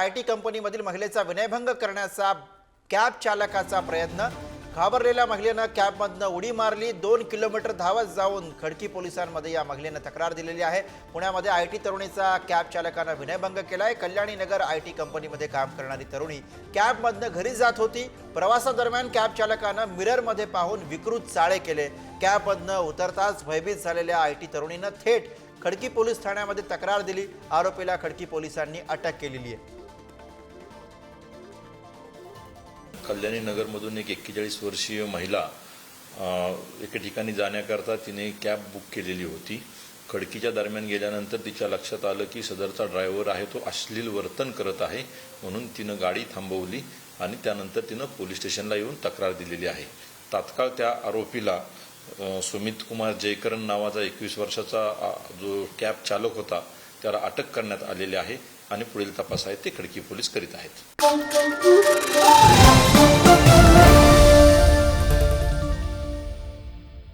IT कंपनीमधील महिलेचा विनयभंग करण्याचा कॅब चालकाचा प्रयत्न। घाबरलेल्या महिलेनं कॅबमधनं उडी मारली। 2 किलोमीटर धावत जाऊन खडकी पोलिसांमध्ये या महिलेनं तक्रार दिलेली आहे। पुण्यामध्ये आयटी तरुणीचा कॅब चालकानं विनयभंग केलाय। कल्याणी नगर आयटी कंपनीमध्ये काम करणारी तरुणी कॅबमधनं घरी जात होती। प्रवासादरम्यान कॅब चालकानं मिररमध्ये पाहून विकृत चाळे केले। कॅबमधनं उतरताच भयभीत झालेल्या आयटी तरुणीनं थेट खडकी पोलीस ठाण्यामध्ये तक्रार दिली। आरोपीला खडकी पोलिसांनी अटक केलेली आहे। कल्याणी नगरमधून एक 41 वर्षीय महिला एके ठिकाणी जाण्याकरता तिने कॅब बुक केलेली होती। खडकीच्या दरम्यान गेल्यानंतर तिच्या लक्षात आलं की सदरचा ड्रायव्हर आहे तो अश्लील वर्तन करत आहे, म्हणून तिनं गाडी थांबवली आणि त्यानंतर तिनं पोलीस स्टेशनला येऊन तक्रार दिलेली आहे। तात्काळ त्या आरोपीला सुमित कुमार जयकरण नावाचा 21 वर्षाचा जो कॅब चालक होता त्याला अटक करण्यात आलेली आहे आणि पुढील तपास आहे ते खडकी पोलीस करीत आहेत।